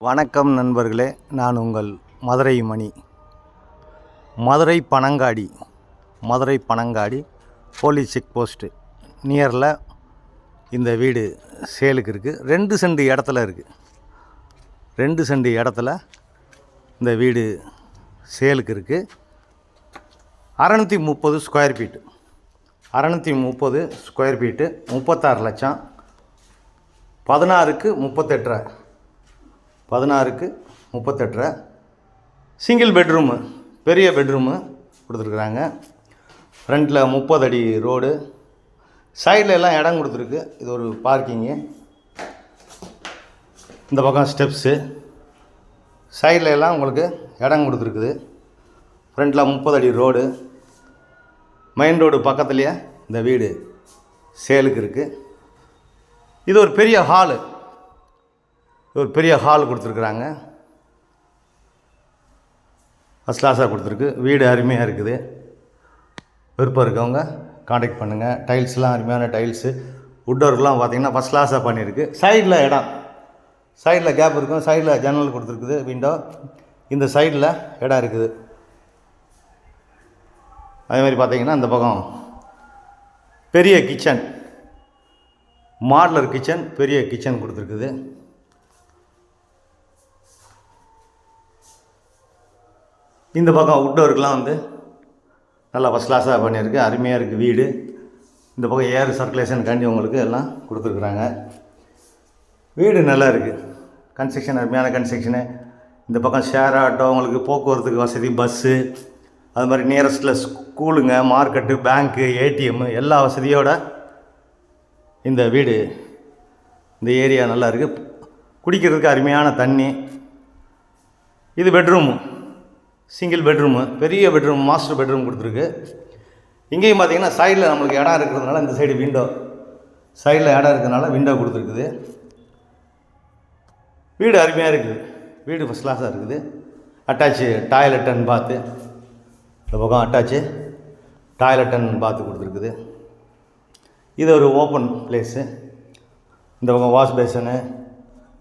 வணக்கம் நண்பர்களே, நான் உங்கள் Madurai Mani. Madurai Panangadi police check post நியரில் இந்த வீடு சேலுக்கு இருக்குது. 2 சென்ட் இடத்துல இருக்குது. 2 சென்ட் இடத்துல இந்த வீடு சேலுக்கு இருக்குது. 630 ஸ்கொயர் ஃபீட்டு. 630 ஸ்கொயர் ஃபீட்டு, 36 லட்சம். 16க்கு 38 சிங்கிள் பெட்ரூமு, பெரிய பெட்ரூமு கொடுத்துருக்குறாங்க. ஃப்ரண்ட்டில் 30 அடி ரோடு, சைடில் எல்லாம் இடம் கொடுத்துருக்கு. இது ஒரு பார்க்கிங்கு. இந்த பக்கம் ஸ்டெப்ஸு, சைடில் எல்லாம் உங்களுக்கு இடம் கொடுத்துருக்குது. ஃப்ரண்ட்டில் 30 அடி ரோடு, மெயின் ரோடு பக்கத்துலேயே இந்த வீடு சேலுக்கு இருக்குது. இது ஒரு பெரிய ஹால் கொடுத்துருக்குறாங்க. ஃபஸ்ட் கிளாஸாக கொடுத்துருக்கு. வீடு அருமையாக இருக்குது. விருப்பம் இருக்கவங்க காண்டாக்ட் பண்ணுங்கள். டைல்ஸ்லாம் அருமையான டைல்ஸு. வுட் ஒர்க்லாம் பார்த்திங்கன்னா ஃபஸ்ட் கிளாஸாக பண்ணியிருக்கு. சைடில் இடம், சைடில் கேப் இருக்கும். சைடில் ஜன்னல் கொடுத்துருக்குது, விண்டோ. இந்த சைடில் இடம் இருக்குது. அதேமாதிரி பார்த்திங்கன்னா இந்த பக்கம் பெரிய கிச்சன், மாடலர் கிச்சன், பெரிய கிச்சன் கொடுத்துருக்குது. இந்த பக்கம் வுட் ஒர்க்லாம் நல்லா ஃபஸ்ட் கிளாஸாக பண்ணியிருக்கு. அருமையாக இருக்குது வீடு. இந்த பக்கம் ஏர் சர்க்குலேஷன் காண்டி உங்களுக்கு எல்லாம் கொடுத்துருக்குறாங்க. வீடு நல்லா இருக்குது. கன்ஸ்ட்ரக்ஷன் அருமையான கன்ஸ்ட்ரக்ஷனு. இந்த பக்கம் ஷேர் ஆட்டோ, உங்களுக்கு போக்குவரத்துக்கு வசதி, பஸ்ஸு, அது மாதிரி நியரஸ்ட்டில் ஸ்கூலுங்க, மார்க்கெட்டு, பேங்க்கு, ஏடிஎம்மு எல்லா வசதியோட இந்த வீடு, இந்த ஏரியா நல்லா இருக்குது. குடிக்கிறதுக்கு அருமையான தண்ணி. இது பெட்ரூமு, சிங்கிள் பெட்ரூமு, பெரிய பெட்ரூம், மாஸ்டர் பெட்ரூம் கொடுத்துருக்கு. இங்கேயும் பார்த்திங்கன்னா சைடில் நம்மளுக்கு இடம் இருக்கிறதுனால இந்த சைடு விண்டோ, சைடில் இடம் இருக்கிறதுனால விண்டோ கொடுத்துருக்குது. வீடு அருமையாக இருக்குது. வீடு ஃபஸ்ட் கிளாஸாக இருக்குது. அட்டாச்சு டாய்லெட் அண்ட் பாத்து, இந்த பக்கம் அட்டாச்சு டாய்லெட் அண்ட் பாத்து கொடுத்துருக்குது. இது ஒரு ஓப்பன் பிளேஸு. இந்த பக்கம் வாஷ் பேசனு,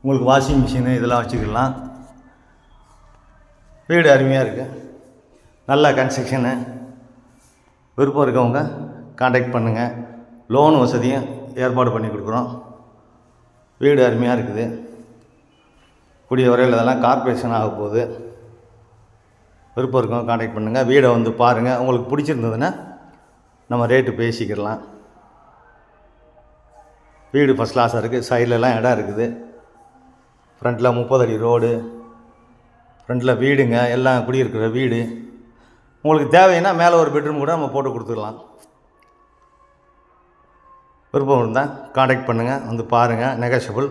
உங்களுக்கு வாஷிங் மிஷினு இதெல்லாம் வச்சுக்கலாம். வீடு அருமையாக இருக்குது. நல்ல கன்ஸ்ட்ரக்ஷனு. விருப்பம் இருக்கவங்க காண்டாக்ட் பண்ணுங்கள். லோன் வசதியும் ஏற்பாடு பண்ணி கொடுக்குறோம். வீடு அருமையாக இருக்குது. கூடிய வரையில் இதெல்லாம் கார்ப்பரேஷன் ஆக போகுது. விருப்பம் இருக்கவங்க காண்டாக்ட் பண்ணுங்கள். வீடை பாருங்கள். உங்களுக்கு பிடிச்சிருந்ததுன்னா நம்ம ரேட்டு பேசிக்கிடலாம். வீடு ஃபஸ்ட் கிளாஸாக இருக்குது. சைட்லலாம் இடம் இருக்குது. ஃப்ரண்ட்டில் 30 அடி ரோடு, ஃப்ரண்ட்டில் வீடுங்க, எல்லாம் குடியிருக்கிற வீடு. உங்களுக்கு தேவைன்னா மேலே ஒரு பெட்ரூம் கூட நம்ம போட்டு கொடுத்துக்கலாம். விருப்பம் இருந்தால் காண்டாக்ட் பண்ணுங்கள். பாருங்கள். நெகோஷியபிள்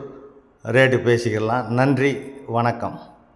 ரேட்டு பேசிக்கலாம். நன்றி, வணக்கம்.